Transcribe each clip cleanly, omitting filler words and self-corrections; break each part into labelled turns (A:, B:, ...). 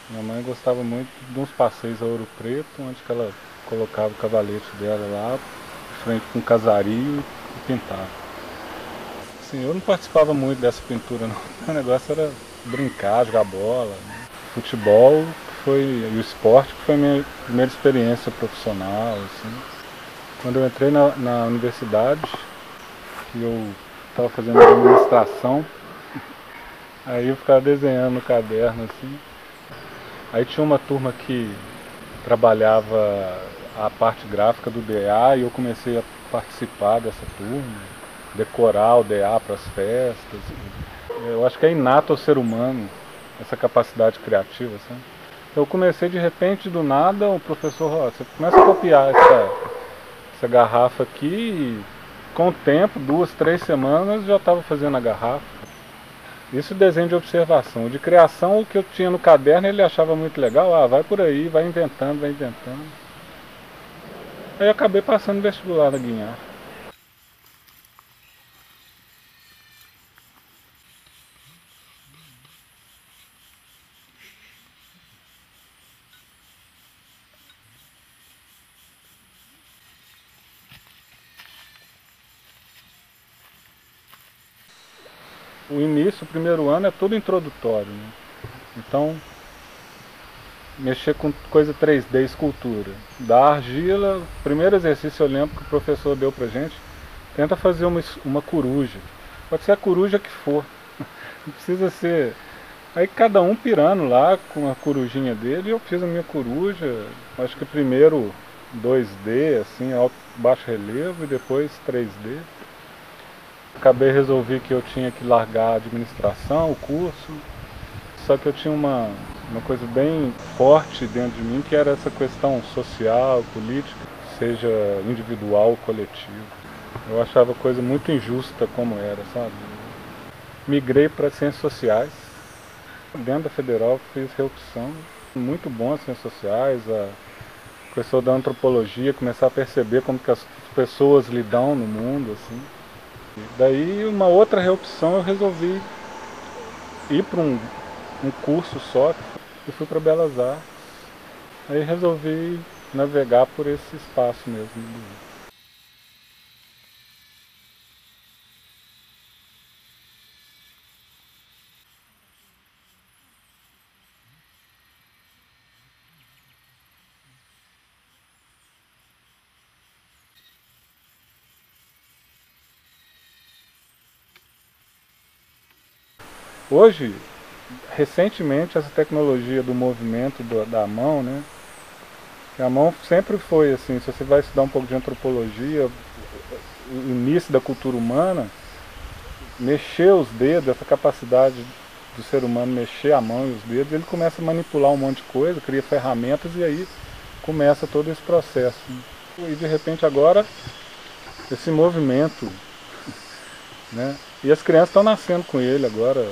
A: Minha mãe gostava muito de uns passeios a Ouro Preto, onde que ela colocava o cavalete dela lá, de frente com um casario e pintava. Assim, eu não participava muito dessa pintura não. O negócio era brincar, jogar bola, né? Futebol e o esporte que foi a minha primeira experiência profissional. Assim. Quando eu entrei na universidade, que eu estava fazendo administração, aí eu ficava desenhando no caderno assim. Aí tinha uma turma que trabalhava a parte gráfica do DA e eu comecei a participar dessa turma, decorar o DA para as festas. Eu acho que é inato ao ser humano essa capacidade criativa, sabe? Eu comecei de repente, do nada, o professor, você começa a copiar essa garrafa aqui e com o tempo, 2, 3 semanas, já estava fazendo a garrafa. Isso desenho de observação. De criação, o que eu tinha no caderno, ele achava muito legal. Ah, vai por aí, vai inventando, vai inventando. Aí eu acabei passando no vestibular na Guinhar. O início, o primeiro ano, é tudo introdutório, né? Então, mexer com coisa 3D, escultura. Da argila, o primeiro exercício eu lembro que o professor deu pra gente, tenta fazer uma coruja. Pode ser a coruja que for. Não precisa ser... Aí cada um pirando lá com a corujinha dele, eu fiz a minha coruja, acho que primeiro 2D, assim, alto, baixo relevo, e depois 3D. Resolvi que eu tinha que largar a administração, o curso, só que eu tinha uma coisa bem forte dentro de mim, que era essa questão social, política, seja individual ou coletivo. Eu achava a coisa muito injusta como era, sabe? Migrei para ciências sociais. Dentro da Federal fiz reopção, muito bom as ciências sociais, a questão da antropologia, começar a perceber como que as pessoas lidam no mundo, assim. E daí uma outra reopção eu resolvi ir para um curso só e fui para Belas Artes. Aí resolvi navegar por esse espaço mesmo. Hoje, recentemente, essa tecnologia do movimento da mão, né? A mão sempre foi assim, se você vai estudar um pouco de antropologia, o início da cultura humana, mexer os dedos, essa capacidade do ser humano mexer a mão e os dedos, ele começa a manipular um monte de coisa, cria ferramentas e aí começa todo esse processo. E de repente agora, esse movimento, né? E as crianças estão nascendo com ele agora.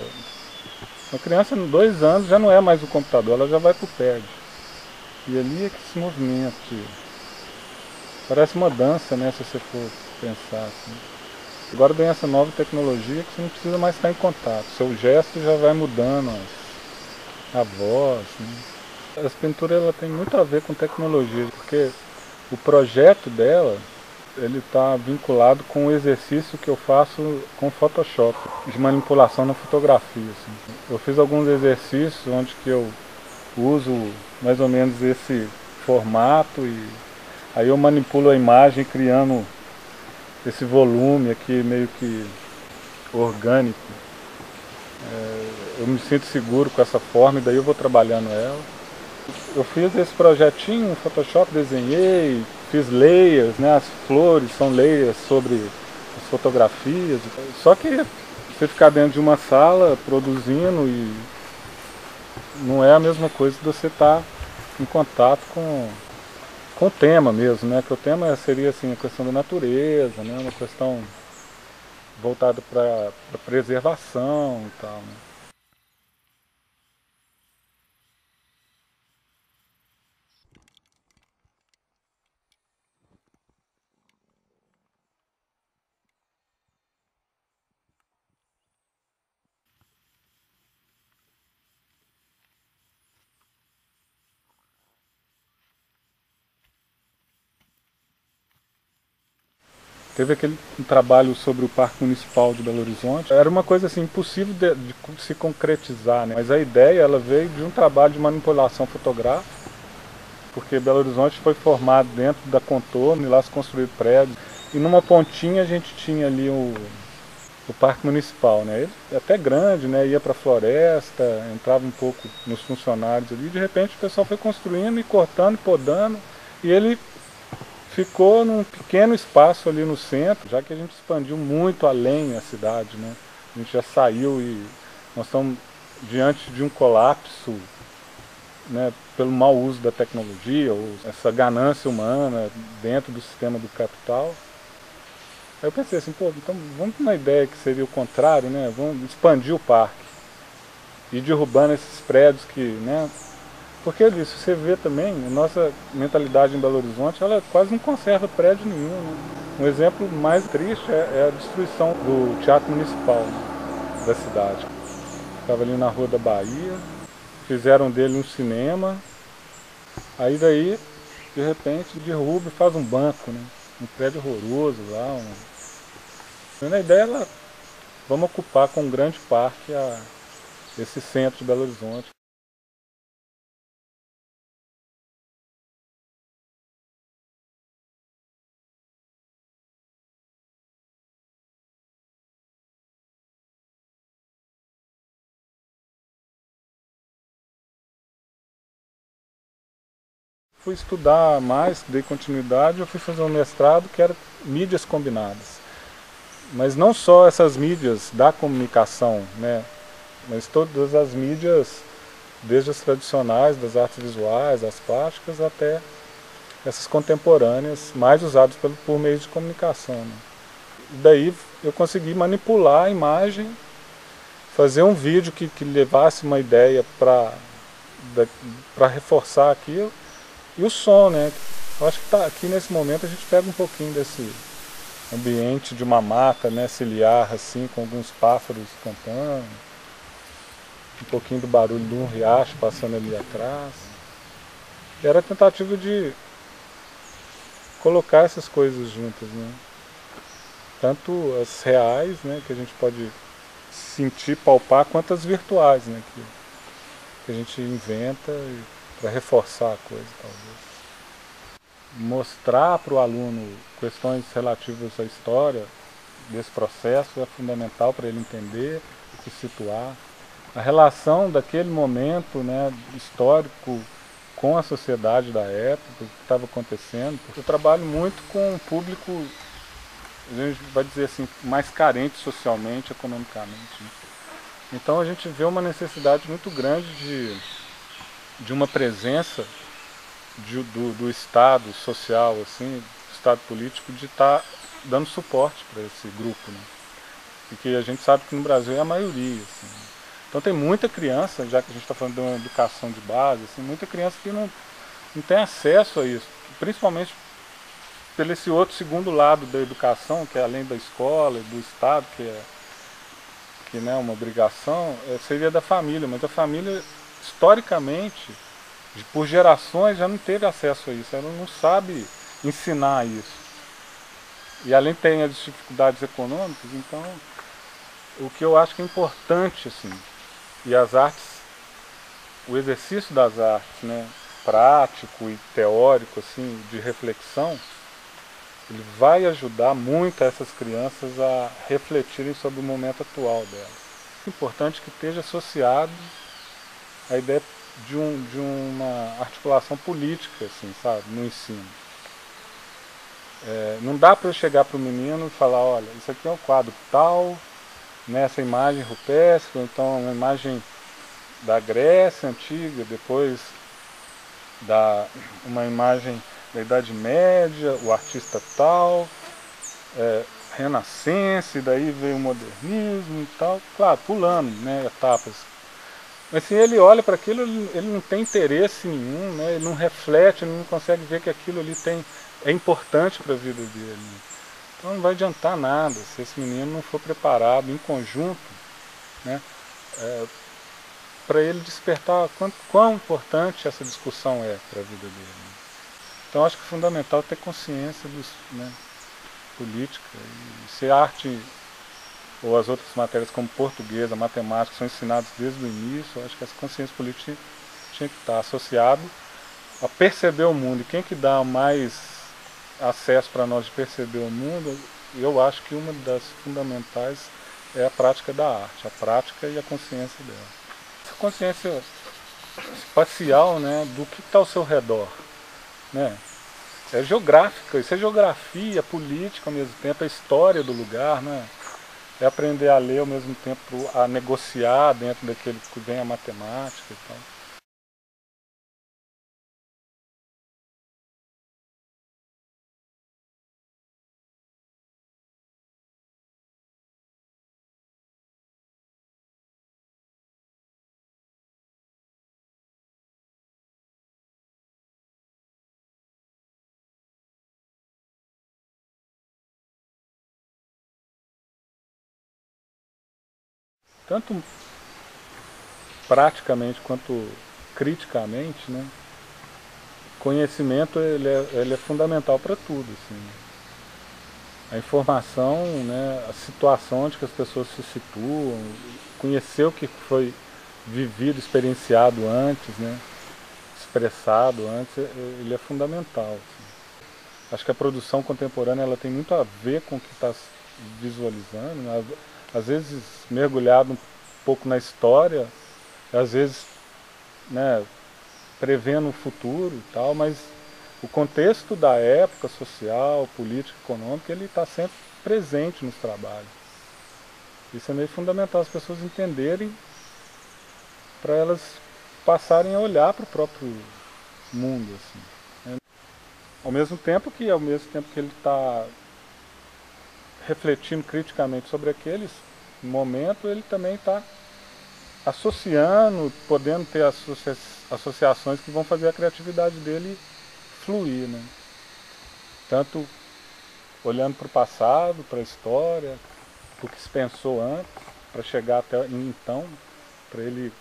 A: Uma criança, em 2 anos, já não é mais o computador, ela já vai para o pad. E ali é que se movimenta. Parece uma dança, né, se você for pensar assim. Agora vem essa nova tecnologia que você não precisa mais estar em contato. Seu gesto já vai mudando a voz. Né? Essa pintura ela tem muito a ver com tecnologia, porque o projeto dela ele está vinculado com o exercício que eu faço com Photoshop, de manipulação na fotografia. Assim. Eu fiz alguns exercícios onde que eu uso mais ou menos esse formato e aí eu manipulo a imagem criando esse volume aqui meio que orgânico. Eu me sinto seguro com essa forma e daí eu vou trabalhando ela. Eu fiz esse projetinho no Photoshop, desenhei, fiz layers, né? As flores são layers sobre as fotografias. Só que você ficar dentro de uma sala produzindo e não é a mesma coisa de você estar em contato com o tema mesmo, né? Que o tema seria assim, a questão da natureza, né? Uma questão voltada para a preservação e tal, né? Teve aquele trabalho sobre o Parque Municipal de Belo Horizonte. Era uma coisa assim, impossível de se concretizar, né? Mas a ideia ela veio de um trabalho de manipulação fotográfica, porque Belo Horizonte foi formado dentro da Contorno e lá se construíram prédios. E numa pontinha a gente tinha ali o Parque Municipal, né? Ele é até grande, né? Ia para a floresta, entrava um pouco nos funcionários ali. De repente o pessoal foi construindo e cortando, podando. E ele ficou num pequeno espaço ali no centro, já que a gente expandiu muito além a cidade, né? A gente já saiu e nós estamos diante de um colapso, né, pelo mau uso da tecnologia, ou essa ganância humana dentro do sistema do capital. Aí eu pensei assim, pô, então vamos para uma ideia que seria o contrário, né? Vamos expandir o parque e derrubando esses prédios que, né? Porque eu disse, você vê também, a nossa mentalidade em Belo Horizonte, ela quase não conserva prédio nenhum, né? Um exemplo mais triste é a destruição do Teatro Municipal, né, da cidade. Estava ali na Rua da Bahia, fizeram dele um cinema, aí daí, de repente, derruba e faz um banco, né? Um prédio horroroso lá. A ideia é, vamos ocupar com um grande parque esse centro de Belo Horizonte. Fui estudar mais, dei continuidade, eu fui fazer um mestrado que era mídias combinadas. Mas não só essas mídias da comunicação, né? Mas todas as mídias, desde as tradicionais, das artes visuais, as plásticas, até essas contemporâneas, mais usadas por meios de comunicação, né? E daí eu consegui manipular a imagem, fazer um vídeo que levasse uma ideia para reforçar aquilo, e o som, né? Eu acho que tá, aqui nesse momento a gente pega um pouquinho desse ambiente de uma mata, né, ciliar, assim, com alguns pássaros cantando, um pouquinho do barulho de um riacho passando ali atrás. E era a tentativa de colocar essas coisas juntas, né? Tanto as reais, né, que a gente pode sentir, palpar, quanto as virtuais, né, que a gente inventa para reforçar a coisa, talvez. Mostrar para o aluno questões relativas à história desse processo é fundamental para ele entender, se situar. A relação daquele momento, né, histórico com a sociedade da época, o que estava acontecendo. Eu trabalho muito com um público, a gente vai dizer assim, mais carente socialmente, economicamente, né? Então a gente vê uma necessidade muito grande de uma presença do Estado social, assim, do Estado político, de estar dando suporte para esse grupo, né? E que a gente sabe que no Brasil é a maioria, assim. Então tem muita criança, já que a gente está falando de uma educação de base, assim, muita criança que não tem acesso a isso, principalmente pelo esse outro segundo lado da educação, que é além da escola e do Estado, que né, é uma obrigação, seria da família, mas a família, historicamente, por gerações, já não teve acesso a isso, ela não sabe ensinar isso. E além tem as dificuldades econômicas, então o que eu acho que é importante, assim, e as artes, o exercício das artes, né, prático e teórico, assim, de reflexão, ele vai ajudar muito essas crianças a refletirem sobre o momento atual delas. É importante que esteja associado à ideia de uma articulação política, assim, sabe, no ensino. Não dá para eu chegar para o menino e falar, olha, isso aqui é um quadro tal, nessa imagem rupestre, ou então uma imagem da Grécia Antiga, depois uma imagem da Idade Média, o artista tal, Renascença, daí veio o modernismo e tal, claro, pulando, né, etapas. Mas assim, ele olha para aquilo, ele não tem interesse nenhum, né, ele não reflete, ele não consegue ver que aquilo ali é importante para a vida dele. Né? Então não vai adiantar nada se esse menino não for preparado em conjunto, né, para ele despertar quão importante essa discussão é para a vida dele. Né? Então acho que é fundamental ter consciência dos, né, política, e se a arte ou as outras matérias como português, a matemática, são ensinadas desde o início, eu acho que essa consciência política tinha que estar associada a perceber o mundo. E quem que dá mais acesso para nós de perceber o mundo, eu acho que uma das fundamentais é a prática da arte, a prática e a consciência dela. Essa consciência espacial, né, do que está ao seu redor, né? É geográfica, isso é geografia, política ao mesmo tempo, é história do lugar, né? É aprender a ler ao mesmo tempo, a negociar dentro daquele que vem a matemática e tal. Tanto praticamente quanto criticamente, né? Conhecimento ele é fundamental para tudo. Assim. A informação, né, a situação onde que as pessoas se situam, conhecer o que foi vivido, experienciado antes, né, expressado antes, ele é fundamental. Assim. Acho que a produção contemporânea ela tem muito a ver com o que está visualizando, né? Às vezes mergulhado um pouco na história, às vezes, né, prevendo o futuro e tal, mas o contexto da época social, política, econômica, ele está sempre presente nos trabalhos. Isso é meio fundamental as pessoas entenderem para elas passarem a olhar para o próprio mundo. Assim, né? Ao mesmo tempo que ele está refletindo criticamente sobre aqueles momentos, ele também está associando, podendo ter associações que vão fazer a criatividade dele fluir, né? Tanto olhando para o passado, para a história, para o que se pensou antes, para chegar até então, para ele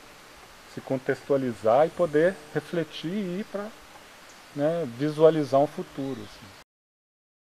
A: se contextualizar e poder refletir e ir para, né, visualizar um futuro. Assim.